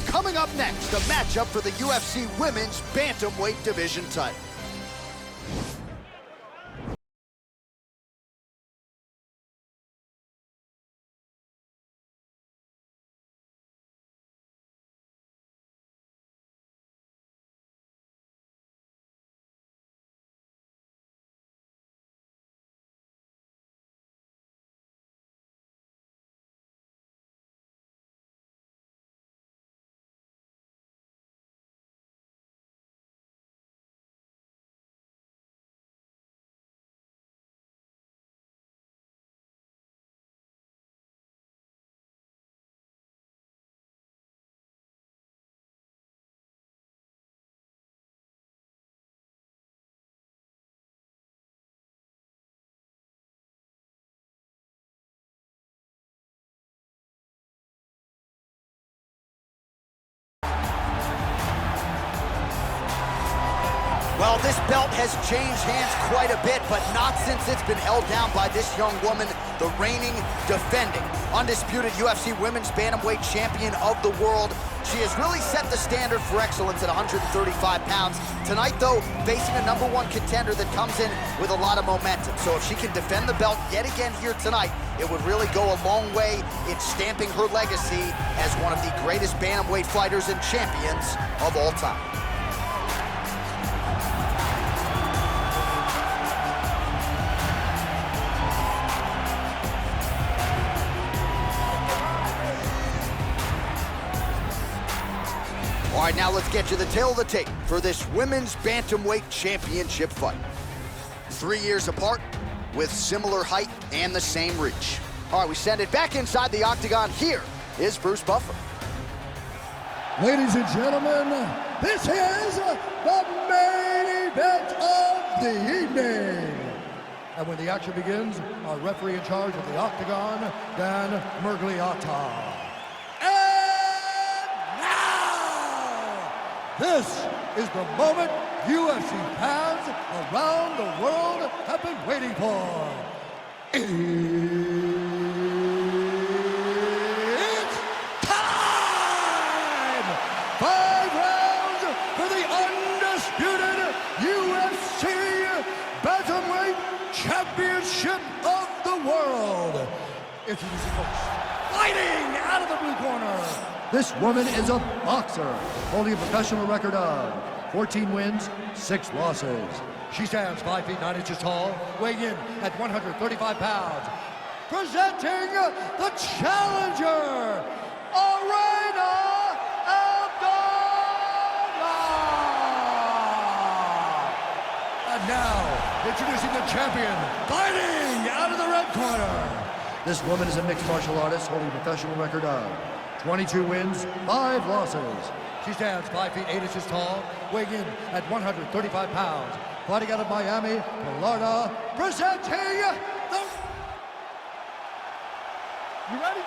Coming up next, a matchup for the UFC Women's Bantamweight Division title. Well, this belt has changed hands quite a bit, but not since it's been held down by this young woman, the reigning, defending, undisputed UFC Women's Bantamweight Champion of the world. She has really set the standard for excellence at 135 pounds. Tonight, though, facing a #1 contender that comes in with a lot of momentum. So if she can defend the belt yet again here tonight, it would really go a long way in stamping her legacy as one of the greatest bantamweight fighters and champions of all time. All right, now let's get you the tail of the tape for this Women's Bantamweight Championship fight. 3 years apart with similar height and the same reach. All right, we send it back inside the octagon. Here is Bruce Buffer. Ladies and gentlemen, this is the main event of the evening. And when the action begins, our referee in charge of the octagon, Dan Mergliata. This is the moment UFC fans around the world have been waiting for. It's time! 5 rounds for the undisputed UFC Bantamweight Championship of the world. Introducing first, fighting out of the blue corner. This woman is a boxer, holding a professional record of 14 wins, 6 losses. She stands 5 feet 9 inches tall, weighing in at 135 pounds. Presenting the challenger, IRENE Aldana! And now, introducing the champion, fighting out of the red corner. This woman is a mixed martial artist, holding a professional record of 22 wins, 5 losses. She stands 5 feet 8 inches tall, weighing in at 135 pounds. Fighting out of Miami, Florida, presenting the... You ready?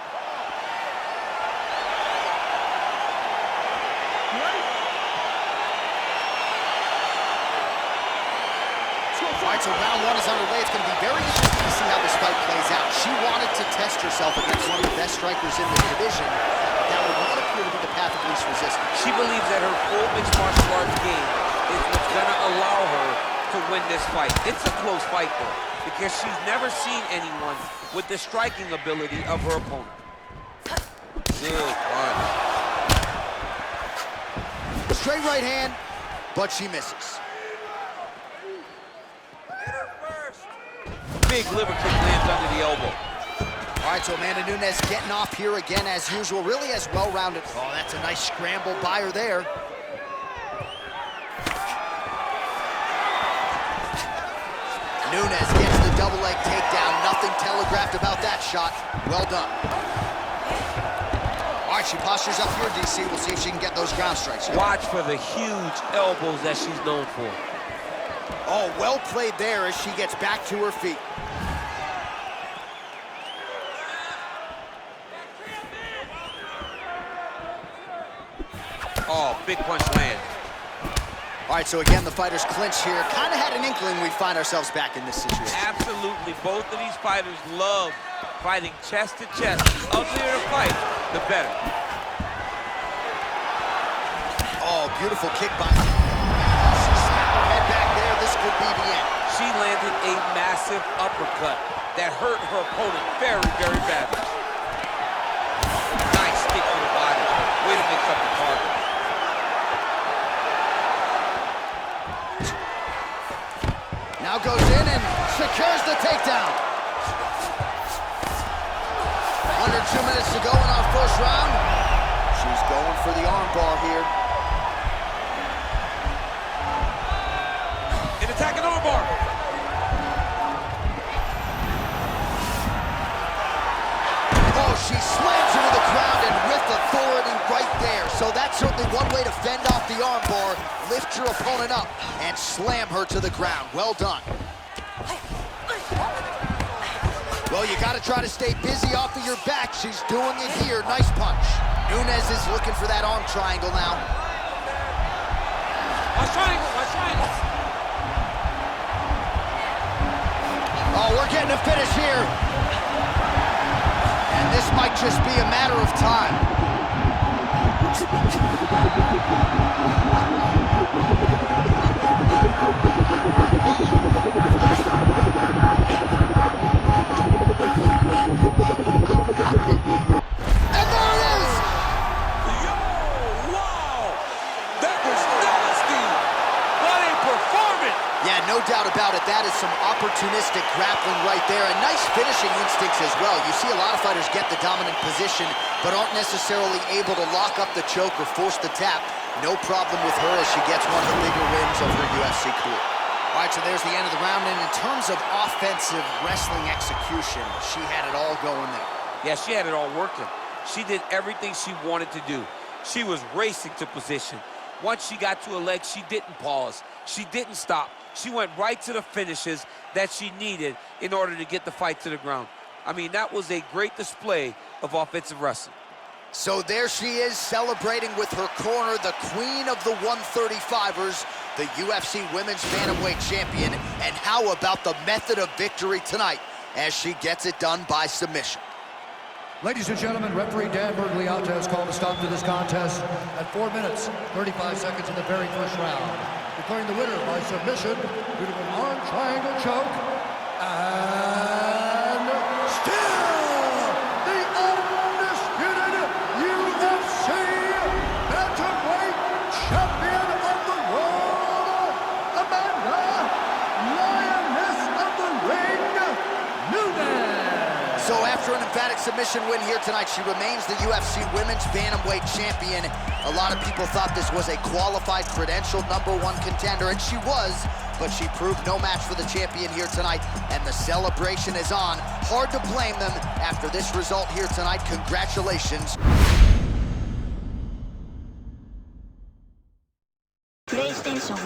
You ready? All right, so round 1 is underway. It's going to be very interesting to see how this fight plays out. She wanted to test herself against one of the best strikers in the division. That would not appear to be the path of least resistance. She believes that her full mixed martial arts game is what's going to allow her to win this fight. It's a close fight, though, because she's never seen anyone with the striking ability of her opponent. Good punch. Straight right hand, but she misses. Big liver kick lands under the elbow. All right, so Amanda Nunes getting off here again as usual. Really has well-rounded. Oh, that's a nice scramble by her there. Nunes gets the double leg takedown. Nothing telegraphed about that shot. Well done. All right, she postures up here, DC. We'll see if she can get those ground strikes. Watch for the huge elbows that she's known for. Oh, well played there as she gets back to her feet. Oh, big punch land. All right, so again, the fighters clinch here. Kind of had an inkling we'd find ourselves back in this situation. Absolutely. Both of these fighters love fighting chest to chest. The uglier the fight, the better. Oh, beautiful kick by. She snapped her head back there. This could be the end. She landed a massive uppercut that hurt her opponent very, very badly. Nice kick to the body. Way to mix up the target. Now goes in and secures the takedown. Under 2 minutes to go in our first round. She's going for the armbar here. An attacking armbar. Oh, she slams her to the ground and with authority right there. So that's certainly one way to fend off the armbar. Lift your opponent up and slam her to the ground. Well done. Well, you got to try to stay busy off of your back. She's doing it here. Nice punch. Nunes is looking for that arm triangle now. Watch triangle, watch triangle. Oh, we're getting a finish here. And this might just be a matter of time. And there it is! Yo, wow! That was nasty! What a performance! Yeah, no doubt about it. That is some opportunistic grappling right there, and nice finishing instincts as well. You see a lot of fighters get the dominant position, but aren't necessarily able to lock up the choke or force the tap. No problem with her as she gets one of the bigger wins of her UFC career. All right, so there's the end of the round, and in terms of offensive wrestling execution, she had it all going there. Yeah, she had it all working. She did everything she wanted to do. She was racing to position. Once she got to a leg, she didn't pause. She didn't stop. She went right to the finishes that she needed in order to get the fight to the ground. I mean, that was a great display of offensive wrestling. So there she is, celebrating with her corner, the queen of the 135ers, the UFC Women's Bantamweight Champion. And how about the method of victory tonight as she gets it done by submission? Ladies and gentlemen, referee Dan Bergliata has called a stop to this contest at 4 minutes, 35 seconds in the very first round, declaring the winner by submission due to an arm triangle choke, and still the undisputed UFC Bantamweight Champion of the world, Amanda Lioness of the Ring, Nunes. So after an emphatic submission win here tonight, she remains the UFC Women's Bantamweight Champion. A lot of people thought this was a qualified, credentialed #1 contender, and she was, but she proved no match for the champion here tonight, and the celebration is on. Hard to blame them after this result here tonight. Congratulations. PlayStation